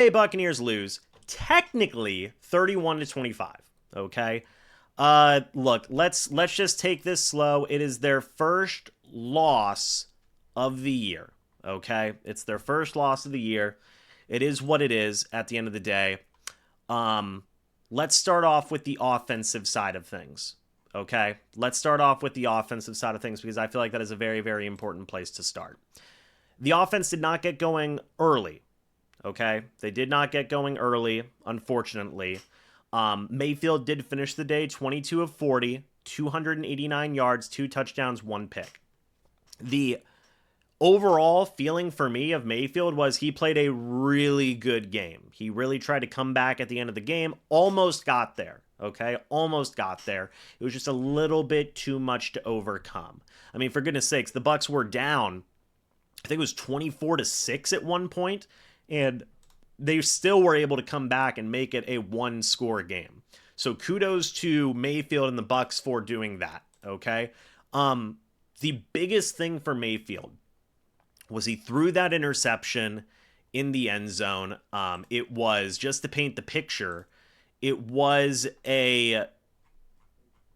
Buccaneers lose technically 31-25. Okay. Look, let's just take this slow. It is their first loss of the year. Okay, it's their first loss of the year. It is what it is at the end of the day. Um, let's start off with the offensive side of things. Okay, let's start off with the offensive side of things because I feel like that is a very, very important place to start. The offense did not get going early. Okay, they did not get going early, unfortunately. Mayfield did finish the day 22 of 40, 289 yards, 2 touchdowns, 1 pick. The overall feeling for me of Mayfield was he played a really good game. He really tried to come back at the end of the game, almost got there. Okay, almost got there. It was just a little bit too much to overcome. I mean, for goodness sakes, the Bucs were down. I think it was 24-6 at one point, and they still were able to come back and make it a one-score game. So kudos to Mayfield and the Bucs for doing that. Okay, the biggest thing for Mayfield was he threw that interception in the end zone. It was, just to paint the picture, it was a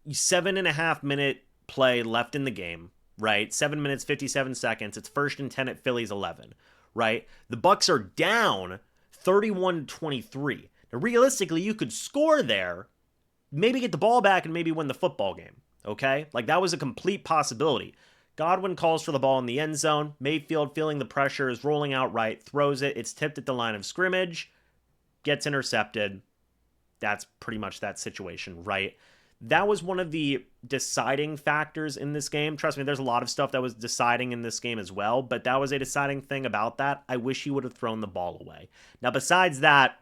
7.5 minute play left in the game, right? 7 minutes, 57 seconds. It's 1st and 10 at Philly's 11, right? The Bucs are down 31-23. Now, realistically, you could score there, maybe get the ball back and maybe win the football game, okay? Like, that was a complete possibility. Godwin calls for the ball in the end zone. Mayfield, feeling the pressure, is rolling out right, throws it. It's tipped at the line of scrimmage, gets intercepted. That's pretty much that situation, right? That was one of the deciding factors in this game. Trust me, there's a lot of stuff that was deciding in this game as well, but that was a deciding thing about that. I wish he would have thrown the ball away. Now, besides that,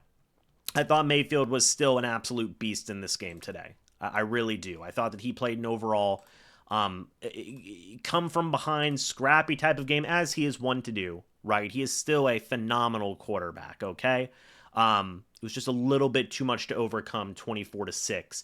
I thought Mayfield was still an absolute beast in this game today. I really do. I thought that he played an overall come from behind, scrappy type of game, as he is one to do, right? He is still a phenomenal quarterback, okay? It was just a little bit too much to overcome 24-6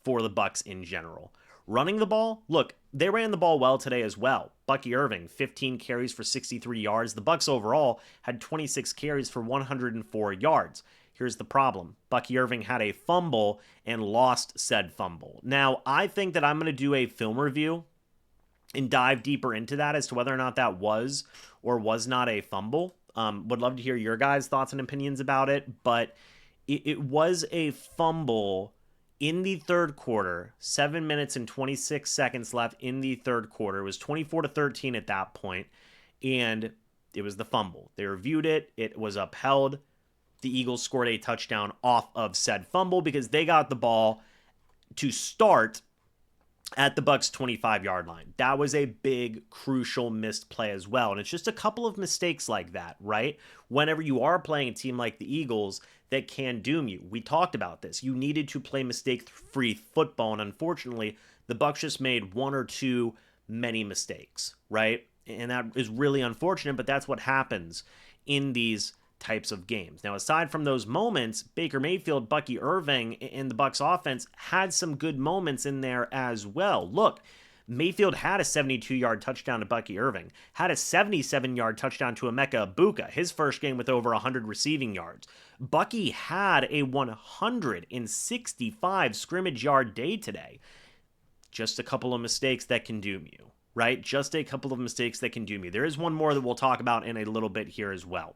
for the Bucs in general. Running the ball, look, they ran the ball well today as well. Bucky Irving, 15 carries for 63 yards. The Bucs overall had 26 carries for 104 yards. Here's the problem. Bucky Irving had a fumble and lost said fumble. Now, I think that I'm going to do a film review and dive deeper into that as to whether or not that was or was not a fumble. Would love to hear your guys' thoughts and opinions about it, but it was a fumble in the third quarter. 7 minutes and 26 seconds left in the third quarter. It was 24-13 at that point, and it was the fumble. They reviewed it. It was upheld. The Eagles scored a touchdown off of said fumble because they got the ball to start at the Bucs 25-yard line. That was a big, crucial missed play as well. And it's just a couple of mistakes like that, right? Whenever you are playing a team like the Eagles that can doom you. We talked about this. You needed to play mistake-free football, and unfortunately, the Bucs just made one or two many mistakes, right? And that is really unfortunate, but that's what happens in these types of games. Now, aside from those moments, Baker Mayfield, Bucky Irving, and the Bucs offense had some good moments in there as well. Look, Mayfield had a 72-yard touchdown to Bucky Irving, had a 77-yard touchdown to Emeka Egbuka, his first game with over 100 receiving yards. Bucky had a 165 scrimmage yard day today. Just a couple of mistakes that can doom you, right? Just a couple of mistakes that can doom you. There is one more that we'll talk about in a little bit here as well.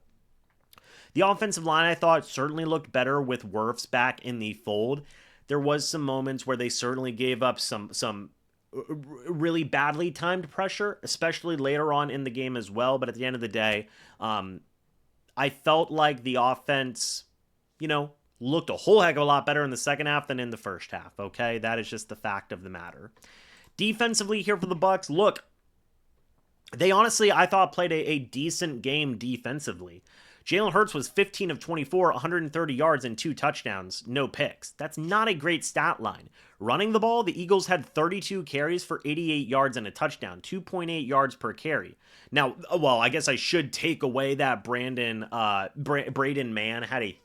The offensive line, I thought, certainly looked better with Wirfs back in the fold. There was some moments where they certainly gave up some really badly timed pressure, especially later on in the game as well. But at the end of the day, I felt like the offense, looked a whole heck of a lot better in the second half than in the first half, okay? That is just the fact of the matter. Defensively here for the Bucs, look, they honestly, I thought, played a decent game defensively. Jalen Hurts was 15 of 24, 130 yards and 2 touchdowns, no picks. That's not a great stat line. Running the ball, the Eagles had 32 carries for 88 yards and a touchdown, 2.8 yards per carry. Now, well, I guess I should take away that Braden Mann had a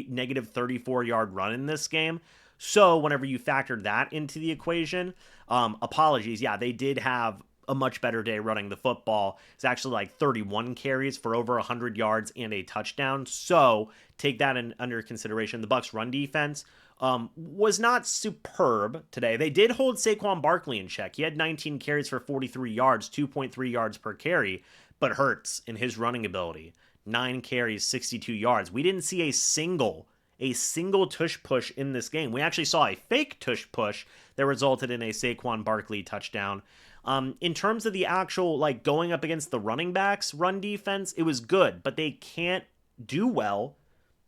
negative 34-yard run in this game. So whenever you factor that into the equation, apologies. Yeah, they did have a much better day running the football. It's actually like 31 carries for over 100 yards and a touchdown. So take that under consideration. The Bucs run defense was not superb today. They did hold Saquon Barkley in check. He had 19 carries for 43 yards, 2.3 yards per carry, but Hurts in his running ability, 9 carries, 62 yards. We didn't see a single tush push in this game. We actually saw a fake tush push that resulted in a Saquon Barkley touchdown. In terms of the actual, like, going up against the running backs run defense, it was good, but they can't do well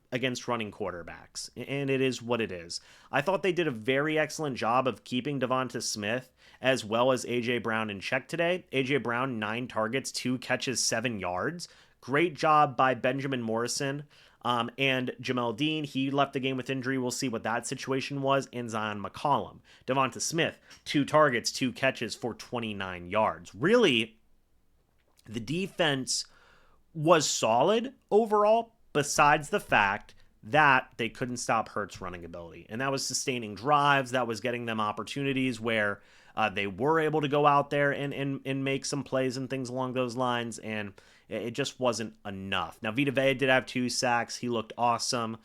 against running quarterbacks, and it is what it is. I thought they did a very excellent job of keeping Devonta Smith as well as A.J. Brown in check today. A.J. Brown, 9 targets, 2 catches, 7 yards. Great job by Benjamin Morrison and Jamel Dean. He left the game with injury. We'll see what that situation was. And Zion McCollum. Devonta Smith, 2 targets, 2 catches for 29 yards. Really, the defense was solid overall, besides the fact that they couldn't stop Hurts' running ability. And that was sustaining drives. That was getting them opportunities where they were able to go out there and make some plays and things along those lines. And it just wasn't enough. Now, Vita Vea did have 2 sacks. He looked awesome.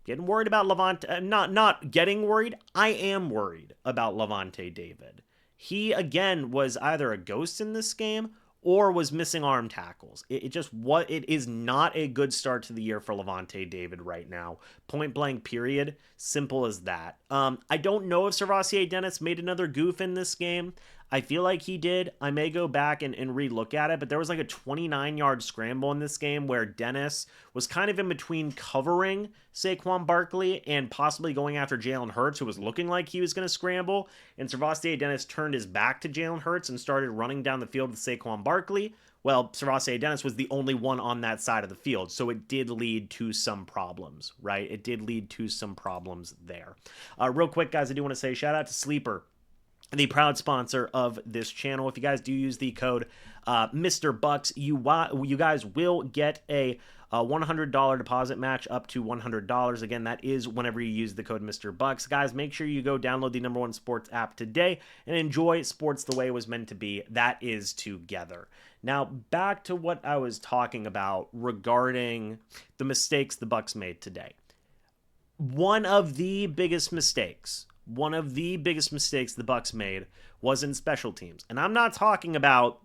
Getting worried about Levante. Not getting worried. I am worried about Levante David. He, again, was either a ghost in this game or was missing arm tackles. It is not a good start to the year for Levante David right now. Point blank, period. Simple as that. I don't know if Servassier Dennis made another goof in this game. I feel like he did. I may go back and re-look at it, but there was like a 29-yard scramble in this game where Dennis was kind of in between covering Saquon Barkley and possibly going after Jalen Hurts, who was looking like he was going to scramble, and Servassier Dennis turned his back to Jalen Hurts and started running down the field with Saquon Barkley. Well, Servassier Dennis was the only one on that side of the field, so it did lead to some problems, right? It did lead to some problems there. Real quick, guys, I do want to say shout out to Sleeper, the proud sponsor of this channel. If you guys do use the code MrBucs, you guys will get a $100 deposit match up to $100. Again, that is whenever you use the code MrBucs. Guys, make sure you go download the #1 sports app today and enjoy sports the way it was meant to be. That is together. Now, back to what I was talking about regarding the mistakes the Bucs made today. One of the biggest mistakes the Bucs made was in special teams. And I'm not talking about,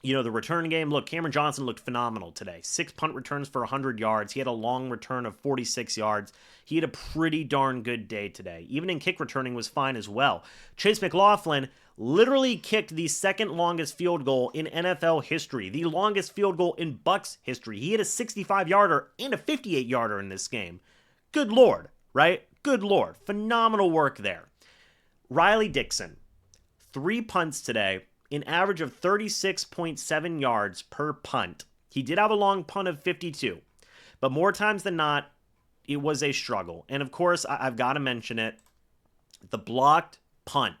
the return game. Look, Cameron Johnson looked phenomenal today. 6 punt returns for 100 yards. He had a long return of 46 yards. He had a pretty darn good day today. Even in kick returning was fine as well. Chase McLaughlin literally kicked the second longest field goal in NFL history, the longest field goal in Bucs history. He had a 65-yarder and a 58-yarder in this game. Good Lord, right? Good Lord. Phenomenal work there. Riley Dixon, 3 punts today, an average of 36.7 yards per punt. He did have a long punt of 52, but more times than not, it was a struggle. And of course, I've got to mention it, the blocked punt.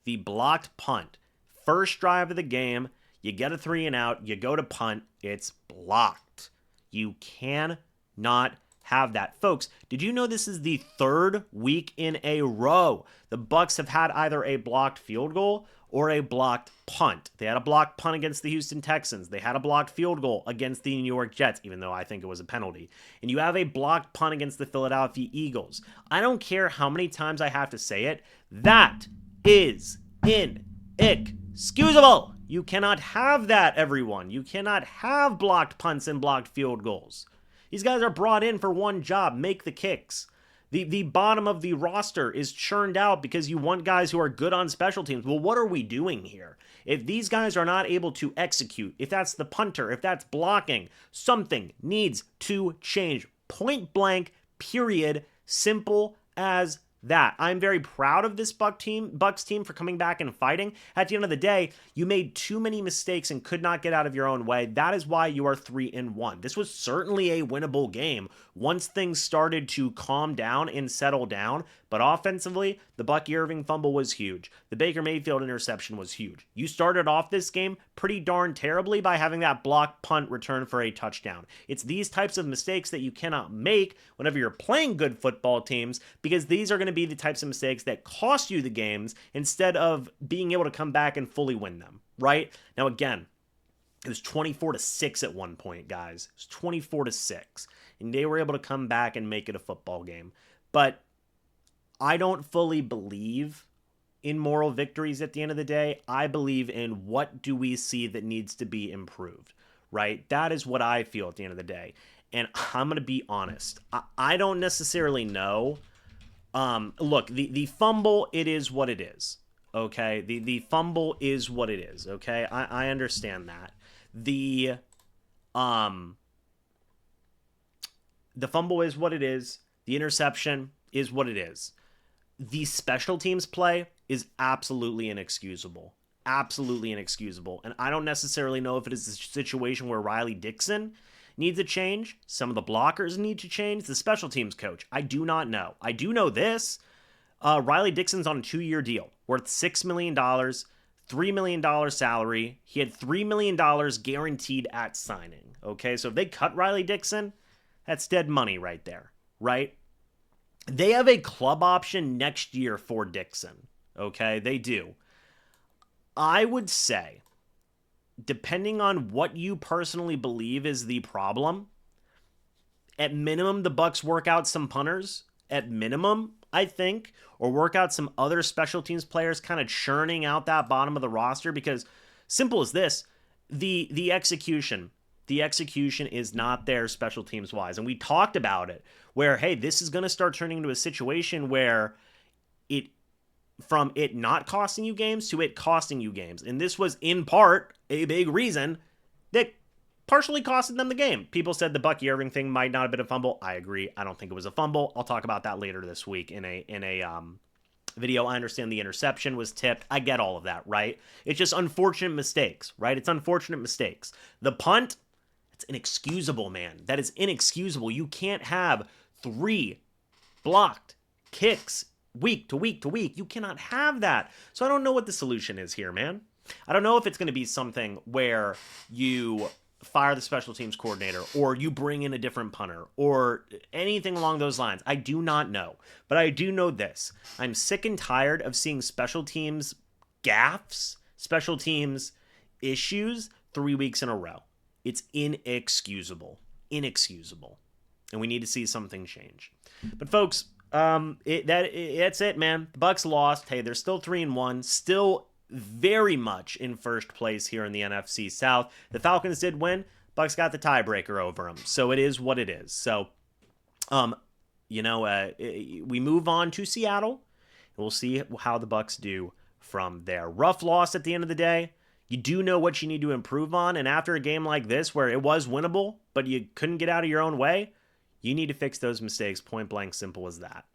The blocked punt. First drive of the game, you get a 3 and out, you go to punt, it's blocked. You cannot have that. Folks, did you know this is the 3rd week in a row the Bucs have had either a blocked field goal or a blocked punt? They had a blocked punt against the Houston Texans. They had a blocked field goal against the New York Jets, even though I think it was a penalty. And you have a blocked punt against the Philadelphia Eagles. I don't care how many times I have to say it. That is inexcusable. You cannot have that, everyone. You cannot have blocked punts and blocked field goals. These guys are brought in for one job, make the kicks. The bottom of the roster is churned out because you want guys who are good on special teams. Well, what are we doing here? If these guys are not able to execute, if that's the punter, if that's blocking, something needs to change. Point blank, period. Simple as that. I'm very proud of this Bucs team for coming back and fighting. At the end of the day, you made too many mistakes and could not get out of your own way. That is why you are 3-1. This was certainly a winnable game once things started to calm down and settle down. But offensively, the Bucky Irving fumble was huge. The Baker Mayfield interception was huge. You started off this game pretty darn terribly by having that blocked punt return for a touchdown. It's these types of mistakes that you cannot make whenever you're playing good football teams, because these are going to to be the types of mistakes that cost you the games instead of being able to come back and fully win them, right? Now, again, it was 24-6 at one point, guys. It was 24-6. And they were able to come back and make it a football game. But I don't fully believe in moral victories at the end of the day. I believe in what do we see that needs to be improved, right? That is what I feel at the end of the day. And I'm going to be honest. I don't necessarily know. Look, the fumble, it is what it is. Okay? The fumble is what it is. Okay? I understand that. The fumble is what it is. The interception is what it is. The special teams play is absolutely inexcusable. Absolutely inexcusable. And I don't necessarily know if it is a situation where Riley Dixon needs a change. Some of the blockers need to change. The special teams coach, I do not know. I do know this. Riley Dixon's on a 2-year deal worth $6 million, $3 million salary. He had $3 million guaranteed at signing. Okay, so if they cut Riley Dixon, that's dead money right there, right? They have a club option next year for Dixon. Okay, they do. I would say, depending on what you personally believe is the problem, at minimum, the Bucs work out some punters. At minimum, I think, or work out some other special teams players kind of churning out that bottom of the roster, because simple as this, the execution is not there special teams wise. And we talked about it where, hey, this is going to start turning into a situation where from it not costing you games to it costing you games. And this was in part a big reason that partially costed them the game. People said the Bucky Irving thing might not have been a fumble. I agree. I don't think it was a fumble. I'll talk about that later this week in a video. I understand the interception was tipped. I get all of that, right? It's just unfortunate mistakes, right? It's unfortunate mistakes. The punt, it's inexcusable, man. That is inexcusable. You can't have 3 blocked kicks week to week to week. You cannot have that. So I don't know what the solution is here, man. I don't know if it's going to be something where you fire the special teams coordinator or you bring in a different punter or anything along those lines. I do not know. But I do know this. I'm sick and tired of seeing special teams gaffes, special teams issues 3 weeks in a row. It's inexcusable. Inexcusable. And we need to see something change. But folks, that's it, man. The Bucs lost. Hey, they're still 3-1. Still very much in first place here in the NFC South. The Falcons did win. Bucs got the tiebreaker over them. So it is what it is. So, we move on to Seattle. We'll see how the Bucs do from there. Rough loss at the end of the day. You do know what you need to improve on. And after a game like this where it was winnable, but you couldn't get out of your own way, you need to fix those mistakes. Point blank, simple as that.